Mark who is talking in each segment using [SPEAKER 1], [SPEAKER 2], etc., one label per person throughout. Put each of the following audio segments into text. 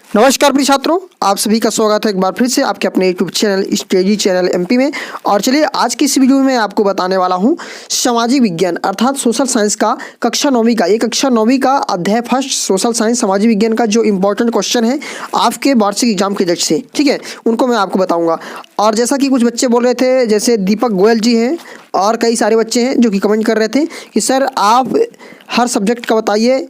[SPEAKER 1] नमस्कार प्रिय छात्रों, आप सभी का स्वागत है एक बार फिर से आपके अपने YouTube channel study channel MP में। और चलिए आज की इस वीडियो में मैं आपको बताने वाला हूं सामाजिक विज्ञान अर्थात सोशल साइंस का कक्षा 9वीं का, ये कक्षा 9वीं का अध्याय फर्स्ट सोशल साइंस सामाजिक विज्ञान का जो इंपॉर्टेंट क्वेश्चन है आपके वार्षिक एग्जाम के जज से, ठीक है, उनको मैं आपको बताऊँगा। और जैसा कि कुछ बच्चे बोल रहे थे, जैसे दीपक गोयल जी हैं और कई सारे बच्चे हैं जो कि कमेंट कर रहे थे कि सर आप हर सब्जेक्ट का बताइए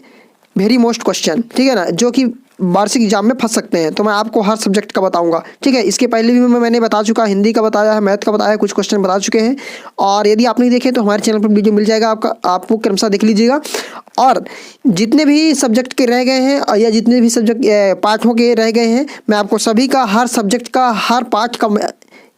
[SPEAKER 1] वेरी मोस्ट क्वेश्चन, ठीक है ना, जो कि वार्षिक एग्जाम में फंस सकते हैं। तो मैं आपको हर सब्जेक्ट का बताऊंगा, ठीक है। इसके पहले भी मैंने बता चुका, हिंदी का बताया है, मैथ का बताया है, कुछ क्वेश्चन बता चुके हैं। और यदि आप नहीं देखे तो हमारे चैनल पर वीडियो मिल जाएगा, आपको क्रमशः देख लीजिएगा। और जितने भी सब्जेक्ट के रह गए हैं या जितने भी सब्जेक्ट पाठों के रह गए हैं, मैं आपको सभी का हर सब्जेक्ट का हर पाठ का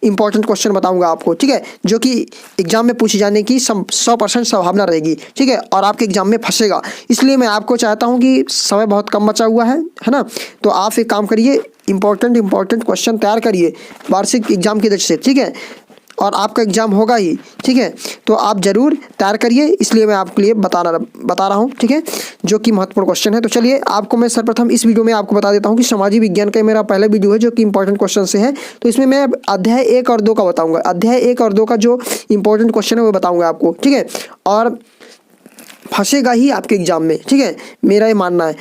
[SPEAKER 1] इंपॉर्टेंट क्वेश्चन बताऊंगा आपको, ठीक है, जो कि एग्जाम में पूछे जाने की 100% संभावना रहेगी, ठीक है, और आपके एग्जाम में फंसेगा। इसलिए मैं आपको चाहता हूं कि समय बहुत कम बचा हुआ है ना, तो आप एक काम करिए, इंपॉर्टेंट क्वेश्चन तैयार करिए वार्षिक एग्जाम की दृष्टि से, ठीक है, और आपका एग्जाम होगा ही, ठीक है, तो आप जरूर तैयार करिए। इसलिए मैं आपके लिए बता रहा हूँ, ठीक है, जो कि महत्वपूर्ण क्वेश्चन है। तो चलिए आपको मैं सर्वप्रथम इस वीडियो में आपको बता देता हूँ कि सामाजिक विज्ञान का मेरा पहला वीडियो है जो कि इंपॉर्टेंट क्वेश्चन से है। तो इसमें मैं अध्याय 1 और 2 का बताऊँगा, अध्याय 1 और 2 का जो इंपॉर्टेंट क्वेश्चन है वो बताऊँगा आपको, ठीक है, और फंसेगा ही आपके एग्जाम में, ठीक है, मेरा ये मानना है।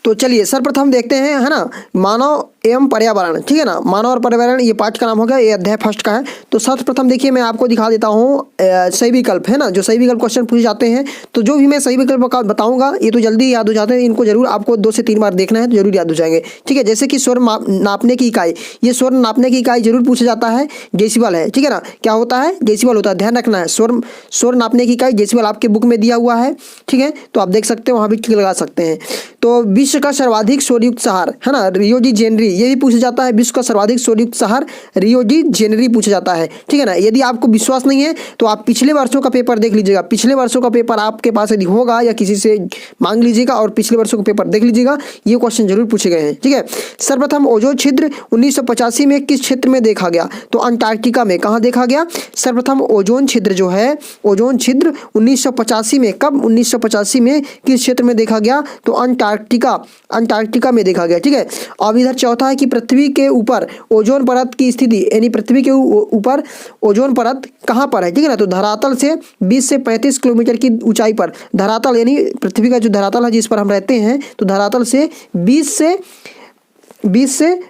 [SPEAKER 1] तो चलिए सर्वप्रथम देखते हैं, है ना, मानव एवं पर्यावरण, ठीक है ना, मानव और पर्यावरण ये पाठ का नाम हो गया, ये अध्याय फर्स्ट का है। तो सर्वप्रथम देखिए मैं आपको दिखा देता हूँ सही विकल्प, है ना, जो सही विकल्प क्वेश्चन पूछे जाते हैं। तो जो भी मैं सही विकल्प बताऊंगा ये तो जल्दी याद हो जाते हैं, इनको जरूर आपको 2 से 3 बार देखना है तो जरूर याद हो जाएंगे, ठीक है। जैसे कि स्वर नापने की इकाई, ये स्वर नापने की इकाई जरूर पूछा जाता है, डेसिबल है, ठीक है ना, क्या होता है, डेसिबल होता है, ध्यान रखना है। स्वर नापने की इकाई डेसिबल आपके बुक में दिया हुआ है, ठीक है, तो आप देख सकते हैं, वहाँ भी टिक लगा सकते हैं। तो विश्व का सर्वाधिक स्वरयुक्त शहर, है ना, रियो डी जेनेरो, ये भी पूछा जाता है, विश्व का सर्वाधिक स्वरयुक्त शहर रियो डी जेनेरो पूछा जाता है, ठीक है ना। यदि आपको विश्वास नहीं है तो आप पिछले वर्षों का पेपर देख लीजिएगा, पिछले वर्षों का पेपर आपके पास यदि होगा या किसी से मांग लीजिएगा और पिछले वर्षों का पेपर देख लीजिएगा, ये क्वेश्चन जरूर पूछे गए हैं, ठीक है। सर्वप्रथम ओजोन छिद्र 1985 में किस क्षेत्र में देखा गया? तो अंटार्कटिका में। कहाँ देखा गया? सर्वप्रथम ओजोन छिद्र जो है, ओजोन छिद्र 1985 में, कब? 1985 में किस क्षेत्र में देखा गया? तो अंटार्कटिका में देखा गया, ठीक है। अब इधर चौथा है कि पृथ्वी के ऊपर ओजोन परत की स्थिति, यानी पृथ्वी के ऊपर ओजोन परत कहाँ पर है, ठीक है ना, तो धरातल से 20 से 35 किलोमीटर की ऊंचाई पर, धरातल यानी पृथ्वी का जो धरातल है जिस पर हम रहते हैं, तो धरातल से 20 से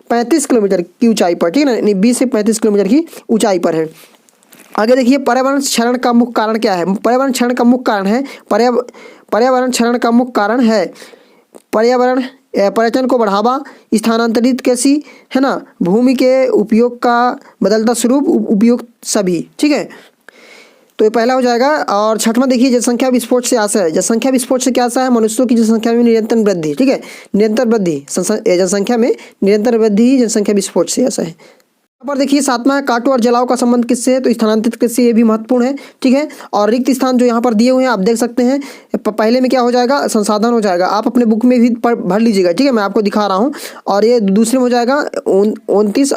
[SPEAKER 1] 35 किलोमीटर की ऊंचाई पर, ठीक है ना, यानी 20 से 35 किलोमीटर की ऊंचाई पर है। आगे देखिए पर्यावरण क्षरण का मुख्य कारण क्या है? पर्यावरण क्षरण का मुख्य कारण है, पर्यावरण क्षरण का मुख्य कारण है पर्यटन को बढ़ावा, स्थानांतरित कृषि, है ना, भूमि के उपयोग का बदलता स्वरूप, उपयोग सभी, ठीक है। तो ये पहला हो जाएगा। और छठवां देखिए जनसंख्या विस्फोट से आशा है, जनसंख्या विस्फोट से क्या आशा है? मनुष्यों की जनसंख्या में निरंतर वृद्धि, ठीक है, निरंतर वृद्धि, जनसंख्या में निरंतर वृद्धि ही जनसंख्या विस्फोट से आशा है। यहाँ पर देखिए सातवां है काटो और जलाओ का संबंध किससे है? तो स्थानांतरित कृषि, ये भी महत्वपूर्ण है, ठीक है। और रिक्त स्थान जो यहाँ पर दिए हुए हैं आप देख सकते हैं, पहले में क्या हो जाएगा? संसाधन हो जाएगा, आप अपने बुक में भी भर लीजिएगा, ठीक है, मैं आपको दिखा रहा हूँ। और ये दूसरे में हो जाएगा 29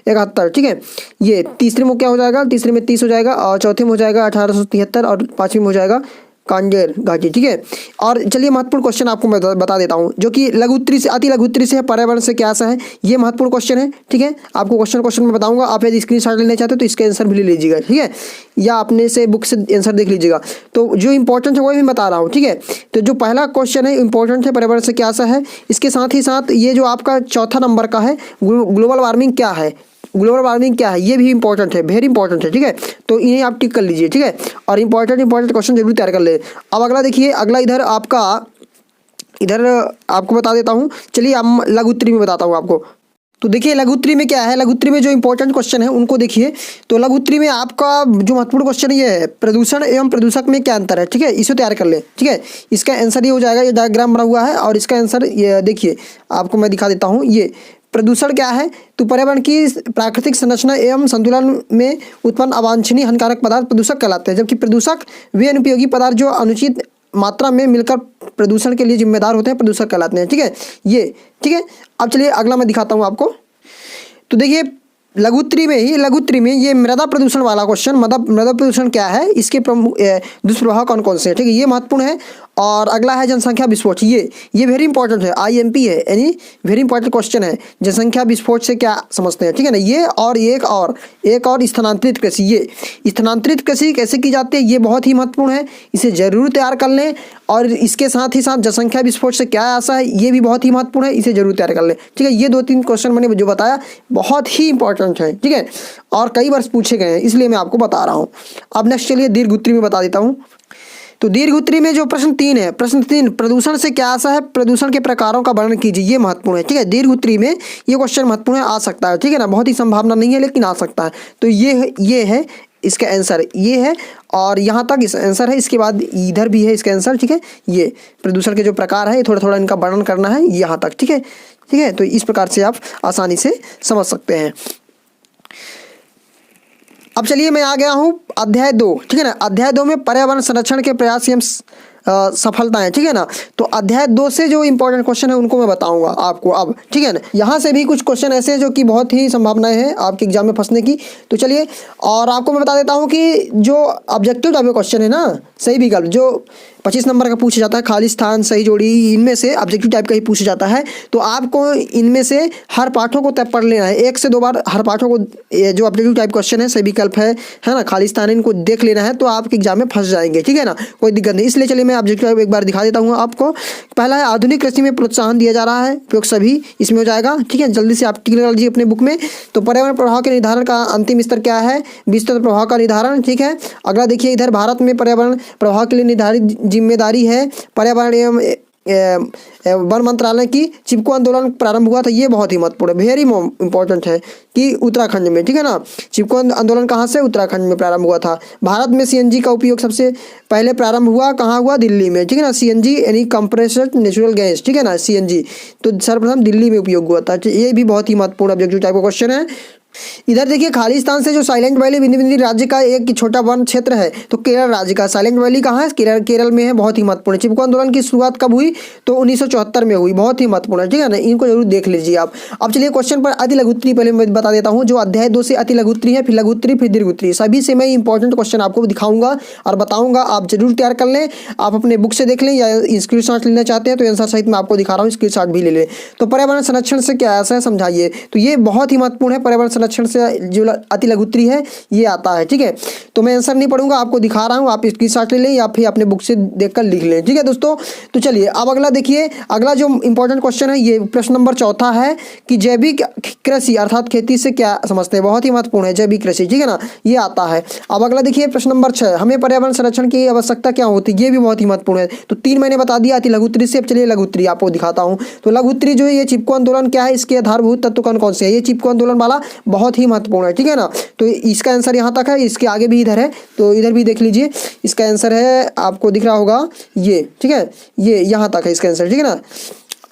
[SPEAKER 1] 71, ठीक है। ये तीसरे में क्या हो जाएगा? तीसरे में 30 हो जाएगा, और चौथे में हो जाएगा 1873, और पाँचवीं में हो जाएगा कांगेर घाटी, ठीक है। और चलिए महत्वपूर्ण क्वेश्चन आपको मैं बता देता हूं, जो कि लघु उत्तरी से, अति लघु उत्तरी से है, पर्यावरण से क्या आशा है, ये महत्वपूर्ण क्वेश्चन है, ठीक है। आपको क्वेश्चन में बताऊंगा, आप यदि स्क्रीनशॉट लेना चाहते हो तो इसका आंसर भी ले लीजिएगा, ठीक है, या अपने से बुक से आंसर देख लीजिएगा। तो जो इंपॉर्टेंट है वो भी बता रहा हूँ, ठीक है। तो जो पहला क्वेश्चन है इंपॉर्टेंट है, पर्यावरण से क्या आशा है। इसके साथ ही साथ ये जो आपका चौथा नंबर का है, ग्लोबल वार्मिंग क्या है, ग्लोबल वार्मिंग क्या है, ये भी इंपॉर्टेंट है, वेरी इंपॉर्टेंट है, ठीक है। तो इन्हें आप टिक कर लीजिए, ठीक है, और इंपॉर्टेंट क्वेश्चन जरूर तैयार कर ले। अब अगला देखिए, अगला इधर आपको बता देता हूँ, चलिए अब लघु उत्तरी में बताता हूँ आपको। तो देखिए लघु उत्तरी में क्या है, लघु उत्तरी में जो इंपॉर्टेंट क्वेश्चन है उनको देखिए। तो लघु उत्तरी में आपका जो महत्वपूर्ण क्वेश्चन ये है, प्रदूषण एवं प्रदूषक में क्या अंतर है, ठीक है, इसे तैयार कर ले, ठीक है। इसका आंसर ये हो जाएगा, ये डायग्राम बना हुआ है और इसका आंसर ये देखिए, आपको मैं दिखा देता हूँ। ये प्रदूषण क्या है? तो पर्यावरण की प्राकृतिक संरचना एवं संतुलन में उत्पन्न अवांछनीय हानिकारक पदार्थ प्रदूषक कहलाते हैं, जबकि प्रदूषक वे अनुपयोगी पदार्थ जो अनुचित मात्रा में मिलकर प्रदूषण के लिए जिम्मेदार होते हैं, प्रदूषक कहलाते हैं, ठीक है, ये, ठीक है। अब चलिए अगला मैं दिखाता हूँ आपको। तो देखिए लघुत्तरी में ये मृदा प्रदूषण वाला क्वेश्चन, मृदा प्रदूषण क्या है, इसके प्रमुख दुष्प्रभाव कौन कौन से हैं, ठीक है, ये महत्वपूर्ण है। और अगला है जनसंख्या विस्फोट। ये वेरी इंपॉर्टेंट है, आईएमपी है, यानी वेरी इंपॉर्टेंट क्वेश्चन है। जनसंख्या विस्फोट से क्या समझते हैं, ठीक है ना। ये और एक और स्थानांतरित कृषि। ये स्थानांतरित कृषि कैसे की जाती है, ये बहुत ही महत्वपूर्ण है, इसे जरूर तैयार कर लें। और इसके साथ ही साथ जनसंख्या विस्फोट से क्या आशा है, ये भी बहुत ही महत्वपूर्ण है, इसे जरूर तैयार कर लें, ठीक है। ये 2-3 क्वेश्चन मैंने जो बताया बहुत ही इंपॉर्टेंट है, ठीक है, और कई बार पूछे गए हैं, इसलिए मैं आपको बता रहा हूँ। अब नेक्स्ट चलिए दीर्घ उत्तरी में बता देता हूँ। तो दीर्घ उत्तरी में जो प्रश्न 3 है, प्रश्न 3, प्रदूषण से क्या आशा है, प्रदूषण के प्रकारों का वर्णन कीजिए। ये महत्वपूर्ण है, ठीक है। दीर्घ उत्तरी में ये क्वेश्चन महत्वपूर्ण है, आ सकता है, ठीक है ना। बहुत ही संभावना नहीं है लेकिन आ सकता है। तो ये है इसका आंसर, ये है और यहाँ तक इस आंसर है। इसके बाद इधर भी है इसका आंसर, ठीक है। ये प्रदूषण के जो प्रकार है, थोड़ा थोड़ा इनका वर्णन करना है यहाँ तक, ठीक है, ठीक है। तो इस प्रकार से आप आसानी से समझ सकते हैं। अब चलिए मैं आ गया हूँ अध्याय 2, ठीक है ना। अध्याय 2 में पर्यावरण संरक्षण के प्रयास एवं सफलताएं, ठीक है ना। तो अध्याय 2 से जो इंपॉर्टेंट क्वेश्चन है उनको मैं बताऊंगा आपको अब, ठीक है ना। यहाँ से भी कुछ क्वेश्चन ऐसे हैं जो कि बहुत ही संभावनाएं हैं आपके एग्जाम में फंसने की। तो चलिए, और आपको मैं बता देता हूँ कि जो ऑब्जेक्टिव टाइप का क्वेश्चन है ना, सही विकल्प जो 25 नंबर का पूछा जाता है, खाली स्थान, सही जोड़ी, इनमें से ऑब्जेक्टिव टाइप का ही पूछा जाता है। तो आपको इनमें से हर पाठों को तय पढ़ लेना है, 1 से 2 बार हर पाठों को, जो ऑब्जेक्टिव टाइप क्वेश्चन है, सही विकल्प है ना, खाली स्थान है, इनको देख लेना है, तो आपके एग्जाम में फंस जाएंगे, ठीक है ना, कोई दिक्कत नहीं। इसलिए चलिए मैं ऑब्जेक्टिव एक बार दिखा देता हूँ आपको। पहला है आधुनिक कृषि में प्रोत्साहन दिया जा रहा है, उपयोग सभी इसमें हो जाएगा, ठीक है। जल्दी से आप टिक लगा लीजिए अपने बुक में। तो पर्यावरण प्रभाव के निर्धारण का अंतिम स्तर क्या है, विस्तृत प्रभाव का निर्धारण, ठीक है। अगला देखिए, इधर भारत में पर्यावरण प्रभाव के लिए निर्धारित जिम्मेदारी है, पर्यावरण एवं वन मंत्रालय की चिपको आंदोलन प्रारंभ हुआ था। ये बहुत ही महत्वपूर्ण है, वेरी इंपॉर्टेंट है कि उत्तराखंड में, ठीक है ना। चिपको आंदोलन कहाँ से, उत्तराखंड में प्रारंभ हुआ था। भारत में सीएनजी का उपयोग सबसे पहले प्रारंभ हुआ, कहाँ हुआ, दिल्ली में, ठीक है ना। सीएनजी यानी कंप्रेस्ड नेचुरल गैस, ठीक है ना, सीएनजी तो सर्वप्रथम दिल्ली में उपयोग हुआ था। ये भी बहुत ही महत्वपूर्ण ऑब्जेक्टिव टाइप का क्वेश्चन है। इधर देखिए, खालिस्तान से जो साइलेंट वैली बिंदी राज्य का एक छोटा वन क्षेत्र है, तो केरल राज्य का साइलेंट वैली कहाँ है, केरल में है, बहुत ही महत्वपूर्ण है। चिपको आंदोलन की शुरुआत कब हुई, तो 1974 में हुई, बहुत ही महत्वपूर्ण है, ठीक है ना, इनको जरूर देख लीजिए आप। अब चलिए क्वेश्चन पर अति लघुत्तरी पहले मैं बता देता हूँ। जो अध्याय 2 से अति लघुत्तरी है, फिर लघुत्तरी, फिर दीर्घोत्तरी, सभी से मैं इंपॉर्टेंट क्वेश्चन आपको दिखाऊंगा और बताऊंगा, आप जरूर तैयार कर लें। आप अपने बुक से देख लें या स्क्रीनशॉट लेना चाहते हैं तो आंसर सहित मैं आपको दिखा रहा हूँ, स्क्रीनशॉट भी ले लें। तो पर्यावरण संरक्षण से क्या ऐसा है, समझाइए। तो ये बहुत ही महत्वपूर्ण है, पर्यावरण संरक्षण से अति लघुत्तरी है, ये आता है, ठीक है। तो मैं आंसर नहीं पढ़ूंगा, आपको दिखा रहा हूं, आप इसकी शॉट ले लें या फिर अपने बुक से देखकर लिख लें, ठीक है दोस्तों। तो चलिए अब अगला देखिए, अगला जो इंपॉर्टेंट क्वेश्चन है, ये प्रश्न नंबर 4 है कि जैविक कृषि अर्थात खेती से क्या समझते हैं, बहुत ही महत्वपूर्ण है जैविक कृषि, ठीक है ना, ये आता है। अब अगला देखिए प्रश्न नंबर 6, हमें पर्यावरण संरक्षण की आवश्यकता क्या होती है, ये भी बहुत ही महत्वपूर्ण है। तो 3 मैंने बता दिया अति लघुत्तरी से। अब चलिए लघुत्तरी आपको दिखाता हूँ। तो लघुत्तरी जो है, ये चिपको आंदोलन क्या है, इसके आधारभूत तत्व कौन कौन से है, ये चिपको आंदोलन वाला बहुत ही महत्वपूर्ण है, ठीक है ना। तो इसका आंसर यहाँ तक है, इसके आगे भी इधर है, तो इधर भी देख लीजिए, इसका आंसर है, आपको दिख रहा होगा ये, ठीक है, ये यहाँ तक है इसका आंसर, ठीक है ना।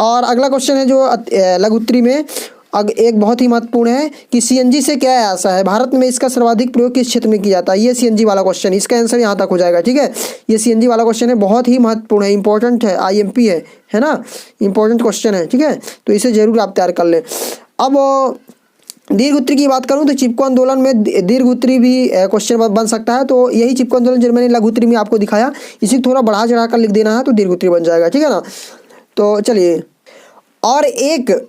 [SPEAKER 1] और अगला क्वेश्चन है जो लघुत्तरी में एक बहुत ही महत्वपूर्ण है कि सीएनजी से क्या आशा है, भारत में इसका सर्वाधिक प्रयोग किस क्षेत्र में किया जाता है, ये सीएनजी वाला क्वेश्चन, इसका आंसर यहाँ तक हो जाएगा, ठीक है। ये सीएनजी वाला क्वेश्चन है, बहुत ही महत्वपूर्ण है, इंपॉर्टेंट है, आईएमपी है ना, इंपॉर्टेंट क्वेश्चन है, ठीक है। तो इसे जरूर आप तैयार कर लें। अब दीर्घ उत्तरी की बात करूं तो चिपको आंदोलन में दीर्घ उत्तरी भी क्वेश्चन बन सकता है। तो यही चिपको आंदोलन जो मैंने लघु उत्तरी में आपको दिखाया, इसी थोड़ा बढ़ा चढ़ा कर लिख देना है तो दीर्घ उत्तरी बन जाएगा, ठीक है ना। तो चलिए, और एक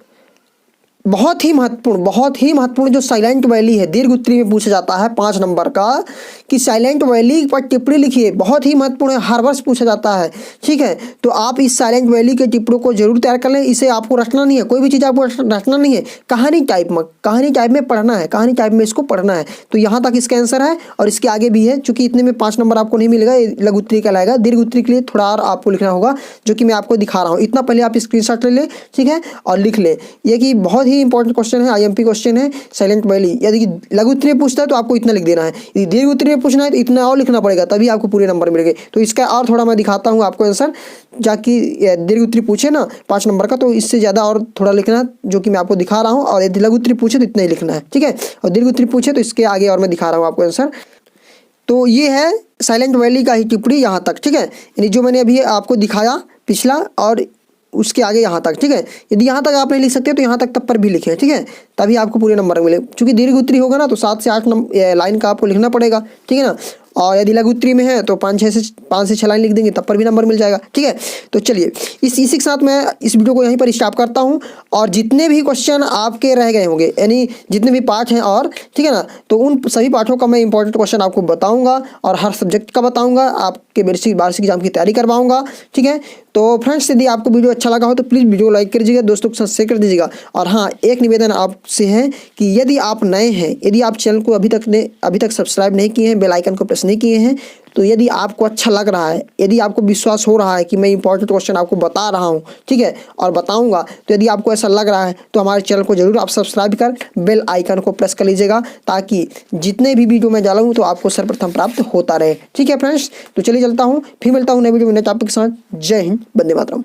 [SPEAKER 1] बहुत ही महत्वपूर्ण जो साइलेंट वैली है, दीर्घ उत्तरी में पूछा जाता है 5 नंबर का, कि साइलेंट वैली पर टिप्पणी लिखिए, बहुत ही महत्वपूर्ण है, हर वर्ष पूछा जाता है, ठीक है। तो आप इस साइलेंट वैली के टिप्पणों को जरूर तैयार कर लें। इसे आपको रटना नहीं है, कोई भी चीज़ आपको रटना नहीं है, कहानी टाइप में पढ़ना है, कहानी टाइप में इसको पढ़ना है। तो यहाँ तक इसका आंसर है और इसके आगे भी है, चूंकि इतने में 5 नंबर आपको नहीं मिलेगा, लघु उत्तरी कहलाएगा। दीर्घ उत्तरी के लिए थोड़ा और आपको लिखना होगा, जो कि मैं आपको दिखा रहा हूँ। इतना पहले आप स्क्रीनशॉट ले लें, ठीक है, और लिख लें। ये कि बहुत ही इंपॉर्टेंट क्वेश्चन है, आईएमपी क्वेश्चन है, साइलेंट वैली। यदि लघु उत्तरी में पूछता है तो आपको इतना लिख देना है, यदि दीर्घ उत्तरी में पूछना है तो इतना और लिखना पड़ेगा, तभी आपको पूरे नंबर मिलेंगे। तो इसका और थोड़ा मैं दिखाता हूँ आपको आंसर, जाकि दीर्घ उत्तरी पूछे ना 5 नंबर का, तो इससे ज़्यादा और थोड़ा लिखना, जो कि मैं आपको दिखा रहा हूँ। और यदि लघु उत्तरी पूछे तो इतना ही लिखना है, ठीक है। और दीर्घ उत्तरी पूछे तो इसके आगे और मैं दिखा रहा हूँ आपको आंसर। तो ये है साइलेंट वैली का ही टिप्पणी यहाँ तक, ठीक है, यानी जो मैंने अभी आपको दिखाया पिछला और उसके आगे यहाँ तक, ठीक है। यदि यहाँ तक आप नहीं लिख सकते तो यहाँ तक तब पर भी लिखें, ठीक है, तभी आपको पूरे नंबर मिले। चूंकि दीर्घ उत्तरी होगा ना तो 7 से 8 लाइन का आपको लिखना पड़ेगा, ठीक है ना। और यदि लघु उत्तरीय में है तो 5 से 6 लाइन लिख देंगे, तब पर भी नंबर मिल जाएगा। ठीक है, तो चलिए इसी के साथ मैं इस वीडियो को यहीं पर स्टॉप करता हूँ। और जितने भी क्वेश्चन आपके रह गए होंगे, यानी जितने भी पाठ हैं, और ठीक है ना, तो उन सभी पाठों का मैं इंपॉर्टेंट क्वेश्चन आपको बताऊंगा और हर सब्जेक्ट का बताऊंगा, आपके वार्षिक एग्जाम की तैयारी करवाऊंगा। ठीक है, तो फ्रेंड्स यदि आपको वीडियो अच्छा लगा हो तो प्लीज़ वीडियो लाइक कर दीजिएगा, दोस्तों के साथ शेयर कर दीजिएगा। और हाँ, एक निवेदन आपसे है कि यदि आप नए हैं, यदि आप चैनल को अभी तक सब्सक्राइब नहीं किए हैं, बेल आइकन को प्रेस नहीं किए हैं, तो यदि आपको अच्छा लग रहा है, यदि आपको विश्वास हो रहा है कि मैं इंपॉर्टेंट क्वेश्चन आपको बता रहा हूं, ठीक है, और बताऊंगा, तो यदि आपको ऐसा लग रहा है तो हमारे चैनल को जरूर आप सब्सक्राइब कर बेल आइकन को प्रेस कर लीजिएगा, ताकि जितने भी वीडियो मैं डालूं तो आपको सर्वप्रथम प्राप्त होता रहे। ठीक है फ्रेंड्स, तो चलिए चलता हूँ, फिर मिलता हूँ नए वीडियो में नए टॉपिक के साथ। जय हिंद, वंदे मातरम।